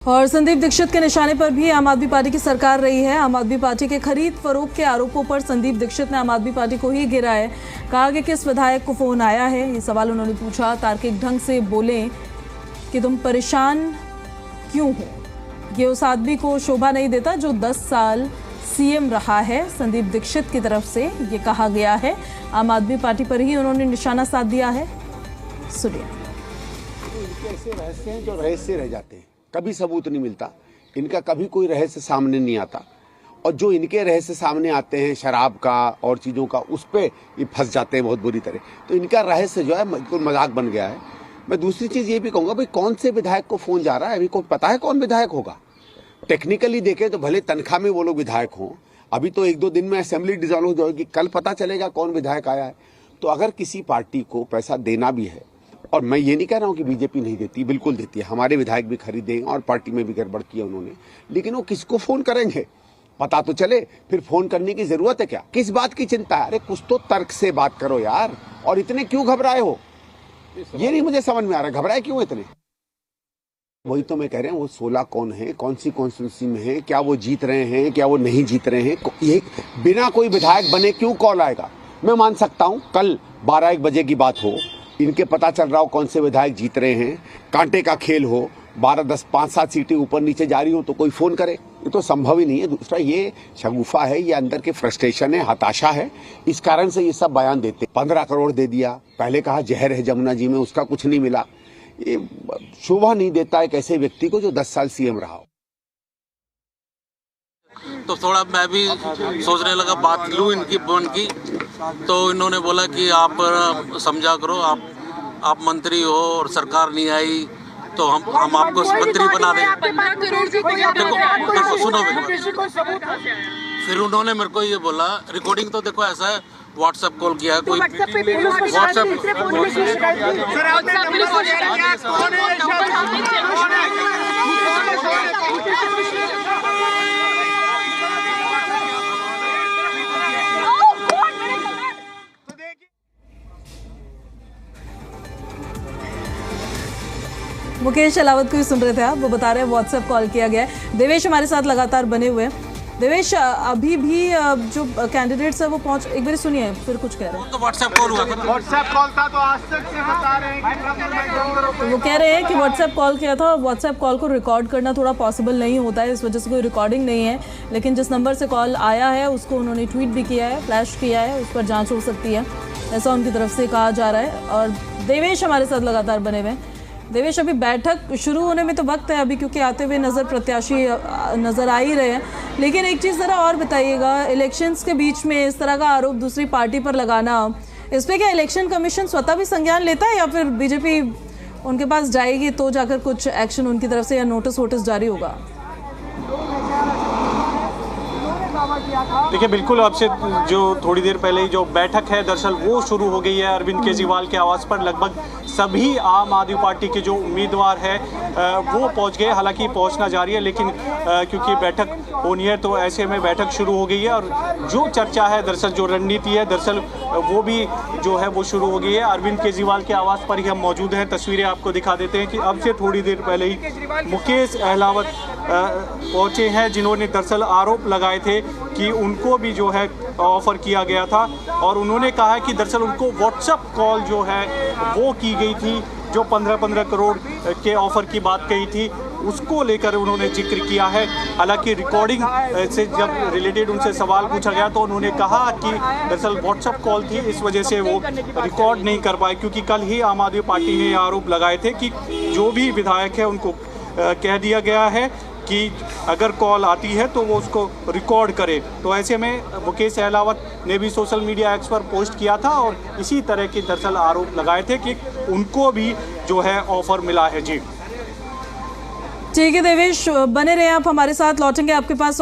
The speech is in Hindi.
और संदीप दीक्षित के निशाने पर भी आम आदमी पार्टी की सरकार रही है। आम आदमी पार्टी के खरीद फरोख्त के आरोपों पर संदीप दीक्षित ने आम आदमी पार्टी को ही घेरा है। कहा कि किस विधायक को फोन आया है, ये सवाल उन्होंने पूछा। तार्किक ढंग से बोले कि तुम परेशान क्यों हो, ये उस आदमी को शोभा नहीं देता जो 10 साल सीएम रहा है। संदीप दीक्षित की तरफ से ये कहा गया है। आम आदमी पार्टी पर ही उन्होंने निशाना साध दिया है। सुनिए। इनके ऐसे रहस्य हैं जो रहस्य रह जाते हैं, कभी सबूत नहीं मिलता, इनका कभी कोई रहस्य सामने नहीं आता। और जो इनके रहस्य सामने आते हैं शराब का और चीज़ों का, उस पर ये फंस जाते हैं बहुत बुरी तरह। तो इनका रहस्य जो है बिल्कुल मजाक बन गया है। मैं दूसरी चीज़ ये भी कहूँगा, भाई कौन से विधायक को फ़ोन जा रहा है, अभी को पता है कौन विधायक होगा? टेक्निकली देखें तो भले तनख्वाह में वो लोग विधायक हों, अभी तो 1-2 दिन में असेंबली डिसॉल्व हो जाएगी, कल पता चलेगा कौन विधायक आया है। तो अगर किसी पार्टी को पैसा देना भी है, और मैं ये नहीं कह रहा हूँ कि बीजेपी नहीं देती, बिल्कुल देती है, हमारे विधायक भी खरीदेंगे और पार्टी में भी गड़बड़ किया उन्होंने, लेकिन वो किसको फोन करेंगे पता तो चले। फिर फोन करने की जरूरत है क्या? किस बात की चिंता है? अरे कुछ तो तर्क से बात करो यार। और इतने क्यों घबराए हो, ये नहीं मुझे समझ में आ रहा, घबराए क्यों इतने? वही तो मैं कह रहा हूँ, वो 16 कौन है, कौन सी कॉन्स्टिट्यूंसी में है, क्या वो जीत रहे हैं, क्या वो नहीं जीत रहे हैं, ये बिना कोई विधायक बने क्यों कॉल आएगा? मैं मान सकता हूँ कल 12-1 बजे की बात हो, इनके पता चल रहा हो कौन से विधायक जीत रहे हैं, कांटे का खेल हो, 12-10 5-7 सीटें ऊपर नीचे जा रही हो तो कोई फोन करे, ये तो संभव ही नहीं है। दूसरा ये शगुफा है, ये अंदर के फ्रस्ट्रेशन है, हताशा है, इस कारण से ये सब बयान देते। 15 करोड़ दे दिया, पहले कहा जहर है जमुना जी में, उसका कुछ नहीं मिला। ये शोभा नहीं देता एक ऐसे व्यक्ति को जो 10 साल सीएम रहा हो। तो थोड़ा मैं भी सोचने लगा, बात लूं इनकी फोन की, तो इन्होंने बोला कि आप समझा करो, आप मंत्री हो और सरकार नहीं आई तो हम आपको मंत्री बना दें। देखो सुनो, फिर उन्होंने मेरे को ये बोला, रिकॉर्डिंग तो देखो ऐसा है, व्हाट्सएप कॉल किया है कोई, मुकेश अहलावत को ही सुन रहे थे आप, वो बता रहे हैं व्हाट्सएप कॉल किया गया है। देवेश हमारे साथ लगातार बने हुए हैं। देवेश, अभी भी जो कैंडिडेट्स है वो पहुंच, एक बार सुनिए फिर कुछ कह रहे हैं। तो व्हाट्सएप कॉल हुआ था, व्हाट्सएप कॉल था, तो आज तक से बता रहे हैं कि वो कह रहे हैं कि व्हाट्सएप कॉल किया था। व्हाट्सएप कॉल को रिकॉर्ड करना थोड़ा पॉसिबल नहीं होता है, इस वजह से कोई रिकॉर्डिंग नहीं है, लेकिन जिस नंबर से कॉल आया है उसको उन्होंने ट्वीट भी किया है, फ्लैश किया है, उस पर जाँच हो सकती है, ऐसा उनकी तरफ से कहा जा रहा है। और देवेश हमारे साथ लगातार बने हुए हैं। देवेश, अभी बैठक शुरू होने में तो वक्त है अभी, क्योंकि आते हुए प्रत्याशी नजर आ ही रहे हैं, लेकिन एक चीज़ ज़रा और बताइएगा, इलेक्शंस के बीच में इस तरह का आरोप दूसरी पार्टी पर लगाना, इस पर क्या इलेक्शन कमीशन स्वतः भी संज्ञान लेता है या फिर बीजेपी उनके पास जाएगी तो जाकर कुछ एक्शन उनकी तरफ से या नोटिस वोटिस जारी होगा? देखिए, बिल्कुल आपसे जो थोड़ी देर पहले जो बैठक है दरअसल वो शुरू हो गई है अरविंद केजरीवाल के आवास पर। लगभग सभी आम आदमी पार्टी के जो उम्मीदवार है वो पहुंच गए, हालांकि पहुंचना जारी है, लेकिन क्योंकि बैठक होनी है तो ऐसे में बैठक शुरू हो गई है। और जो चर्चा है दरअसल, जो रणनीति है दरअसल वो भी जो है वो शुरू हो गई है। अरविंद केजरीवाल के आवास पर ही हम मौजूद हैं, तस्वीरें आपको दिखा देते हैं कि अब से थोड़ी देर पहले ही मुकेश अहलावत पहुंचे हैं, जिन्होंने दरअसल आरोप लगाए थे कि उनको भी जो है ऑफर किया गया था, और उन्होंने कहा है कि दरअसल उनको व्हाट्सएप कॉल जो है वो की गई थी, जो 15-15 करोड़ के ऑफर की बात कही थी, उसको लेकर उन्होंने जिक्र किया है। हालांकि रिकॉर्डिंग से जब रिलेटेड उनसे सवाल पूछा गया तो उन्होंने कहा कि दरअसल व्हाट्सएप कॉल थी, इस वजह से वो रिकॉर्ड नहीं कर पाए, क्योंकि कल ही आम आदमी पार्टी ने आरोप लगाए थे कि जो भी विधायक है उनको कह दिया गया है कि अगर कॉल आती है तो वो उसको रिकॉर्ड करे। तो ऐसे में मुकेश अहलावत ने भी सोशल मीडिया एक्स पर पोस्ट किया था और इसी तरह के दरअसल आरोप लगाए थे कि उनको भी जो है ऑफर मिला है। जी ठीक है देवेश, बने रहे आप हमारे साथ, लौटेंगे आपके पास।